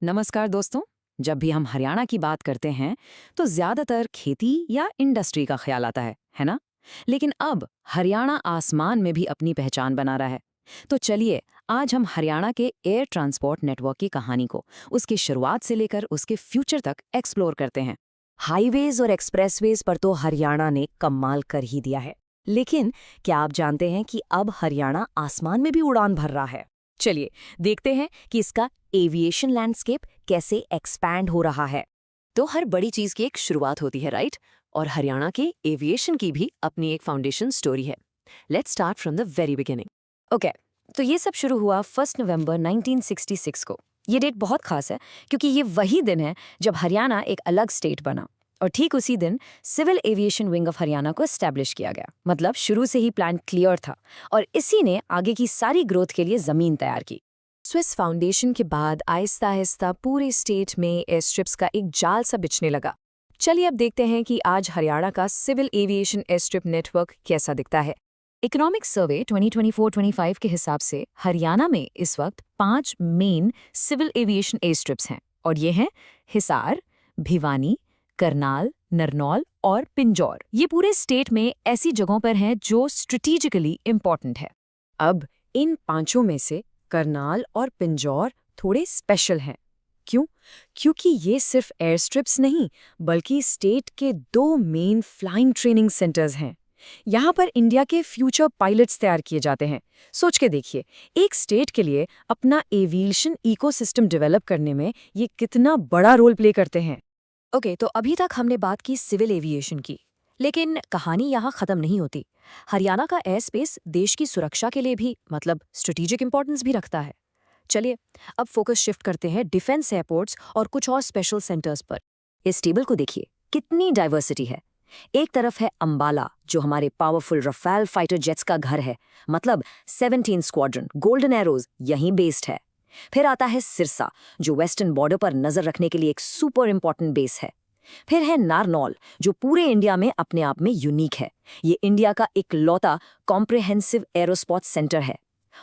नमस्कार दोस्तों। जब भी हम हरियाणा की बात करते हैं तो ज्यादातर खेती या इंडस्ट्री का ख्याल आता है ना? लेकिन अब हरियाणा आसमान में भी अपनी पहचान बना रहा है। तो चलिए, आज हम हरियाणा के एयर ट्रांसपोर्ट नेटवर्क की कहानी को उसकी शुरुआत से लेकर उसके फ्यूचर तक एक्सप्लोर करते हैं। हाईवेज और एक्सप्रेसवेज पर तो हरियाणा ने कमाल कर ही दिया है। लेकिन क्या आप जानते हैं कि अब हरियाणा आसमान में भी उड़ान भर रहा है? चलिए देखते हैं कि इसका एविएशन लैंडस्केप कैसे एक्सपैंड हो रहा है। तो हर बड़ी चीज की एक शुरुआत होती है, राइट? और हरियाणा के एविएशन की भी अपनी एक फाउंडेशन स्टोरी है। Let's start from the very beginning. Okay, तो ये सब शुरू हुआ 1 नवंबर 1966 को। ये डेट बहुत खास है क्योंकि ये वही दिन है जब हरियाणा एक अलग स्टेट बना। और ठीक उसी दिन civil aviation wing of Haryana को एस्टैब्लिश किया गया। मतलब शुरू से ही प्लान क्लियर था और इसी ने आगे की सारी ग्रोथ के लिए जमीन तैयार की। स्विस फाउंडेशन के बाद आहिस्ता आहिस्ता पूरे स्टेट में एयर स्ट्रिप्स का एक जाल सा बिछने लगा। चलिए अब देखते हैं कि आज हरियाणा का civil aviation air strip network कैसा दिखता है। इकोनॉमिक सर्वे 2024-25 के हिसाब से हरियाणा में इस वक्त 5 main civil aviation air strips हैं और ये हैं हिसार, भिवानी, करनाल, नरनौल और पिंजौर। ये पूरे स्टेट में ऐसी जगहों पर हैं जो स्ट्रेटेजिकली इंपॉर्टेंट है। अब इन पांचों में से करनाल और पिंजौर थोड़े स्पेशल हैं। क्यों? क्योंकि ये सिर्फ एयर स्ट्रिप्स नहीं बल्कि स्टेट के 2 मेन फ्लाइंग ट्रेनिंग सेंटर्स हैं। यहाँ पर इंडिया के फ्यूचर पायलट्स तैयार किए जाते हैं। सोच के देखिए, एक स्टेट के लिए अपना एविएशन इकोसिस्टम डेवलप करने में ये कितना बड़ा रोल प्ले करते हैं। ओके, तो अभी तक हमने बात की सिविल एविएशन की, लेकिन कहानी यहाँ खत्म नहीं होती। हरियाणा का एयर स्पेस देश की सुरक्षा के लिए भी मतलब स्ट्रेटेजिक इंपॉर्टेंस भी रखता है। चलिए अब फोकस शिफ्ट करते हैं डिफेंस एयरपोर्ट्स और कुछ और स्पेशल सेंटर्स पर। इस टेबल को देखिए, कितनी डाइवर्सिटी है। एक तरफ है अंबाला, जो हमारे पावरफुल रफाल फाइटर जेट्स का घर है। मतलब 17 स्क्वाड्रन गोल्डन एरोज यहीं बेस्ड है। फिर आता है सिरसा, जो वेस्टर्न बॉर्डर पर नजर रखने के लिए एक सुपर इंपॉर्टेंट बेस है। फिर है नारनौल, जो पूरे इंडिया में अपने आप में यूनिक है। ये इंडिया का इकलौता कॉम्प्रिहेंसिव एरोस्पॉट सेंटर है।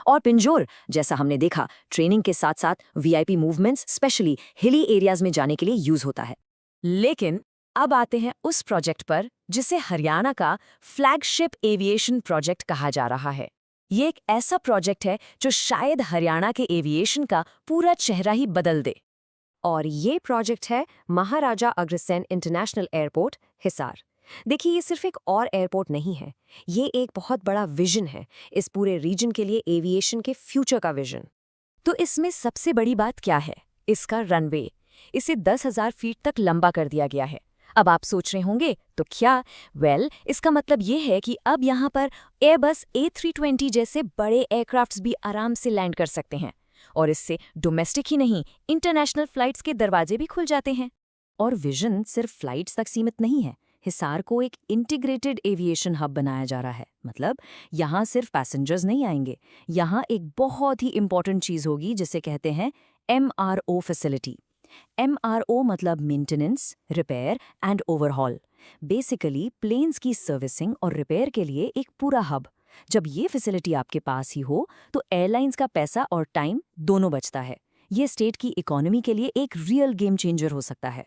और पिंजौर, जैसा हमने देखा, ट्रेनिंग के साथ साथ VIP movements specially hilly areas में जाने के लिए यूज होता है। लेकिन अब आते हैं उस प्रोजेक्ट पर जिसे हरियाणा का फ्लैगशिप एविएशन प्रोजेक्ट कहा जा रहा है। ये एक ऐसा प्रोजेक्ट है जो शायद हरियाणा के एविएशन का पूरा चेहरा ही बदल दे। और ये प्रोजेक्ट है महाराजा अग्रसेन इंटरनेशनल एयरपोर्ट, हिसार। देखिए, ये सिर्फ एक और एयरपोर्ट नहीं है, ये एक बहुत बड़ा विजन है इस पूरे रीजन के लिए, एविएशन के फ्यूचर का विजन। तो इसमें सबसे बड़ी बात क्या है? इसका रनवे। इसे 10,000 फीट तक लंबा कर दिया गया है। अब आप सोच रहे होंगे तो क्या? इसका मतलब ये है कि अब यहाँ पर एयरबस A320 जैसे बड़े एयरक्राफ्ट्स भी आराम से लैंड कर सकते हैं। और इससे डोमेस्टिक ही नहीं, इंटरनेशनल फ्लाइट्स के दरवाजे भी खुल जाते हैं। और विजन सिर्फ फ्लाइट्स तक सीमित नहीं है। हिसार को एक इंटीग्रेटेड एविएशन हब बनाया जा रहा है। मतलब यहाँ सिर्फ पैसेंजर्स नहीं आएंगे, यहाँ एक बहुत ही इंपॉर्टेंट चीज होगी जिसे कहते हैं MRO फैसिलिटी। MRO मतलब maintenance, repair and overhaul. Basically planes की सर्विसिंग और रिपेयर के लिए एक पूरा हब। जब ये फैसिलिटी आपके पास ही हो तो एयरलाइंस का पैसा और टाइम दोनों बचता है। ये स्टेट की इकोनॉमी के लिए एक रियल गेम चेंजर हो सकता है।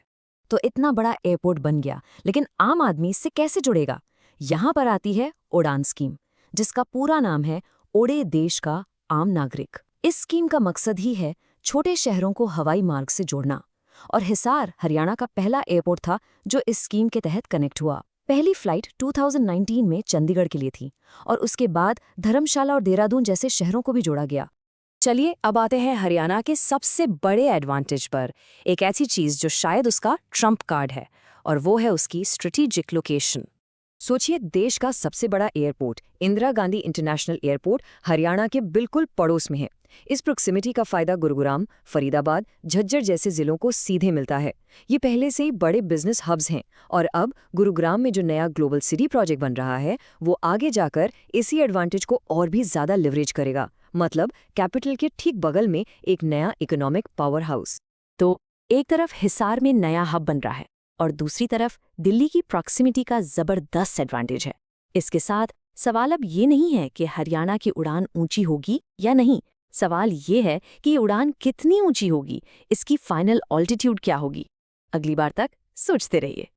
तो इतना बड़ा एयरपोर्ट बन गया, लेकिन आम आदमी इससे कैसे जुड़ेगा? यहाँ पर आती है उड़ान स्कीम, जिसका पूरा नाम है उड़े देश का आम नागरिक। इस स्कीम का मकसद ही है छोटे शहरों को हवाई मार्ग से जोड़ना। और हिसार हरियाणा का पहला एयरपोर्ट था जो इस स्कीम के तहत कनेक्ट हुआ। पहली फ्लाइट 2019 में चंडीगढ़ के लिए थी और उसके बाद धर्मशाला और देहरादून जैसे शहरों को भी जोड़ा गया। चलिए अब आते हैं हरियाणा के सबसे बड़े एडवांटेज पर, एक ऐसी चीज जो शायद उसका ट्रम्प कार्ड है, और वो है उसकी स्ट्रेटेजिक लोकेशन। सोचिए, देश का सबसे बड़ा airport Indira Gandhi international airport Haryana के बिल्कुल पड़ोस में है। इस प्रोक्सिमिटी का फायदा गुरुग्राम, फरीदाबाद, झज्जर जैसे जिलों को सीधे मिलता है। ये पहले से ही बड़े बिजनेस हब्स हैं और अब गुरुग्राम में जो नया ग्लोबल सिटी प्रोजेक्ट बन रहा है वो आगे जाकर इसी एडवांटेज को और भी ज्यादा लिवरेज करेगा। मतलब कैपिटल के ठीक बगल में एक नया इकोनॉमिक पावर हाउस। तो एक तरफ हिसार में नया हब बन रहा है और दूसरी तरफ दिल्ली की प्रॉक्सिमिटी का जबरदस्त एडवांटेज है। इसके साथ सवाल अब ये नहीं है कि हरियाणा की उड़ान ऊंची होगी या नहीं, सवाल ये है कि ये उड़ान कितनी ऊंची होगी, इसकी फाइनल ऑल्टीट्यूड क्या होगी। अगली बार तक सोचते रहिए।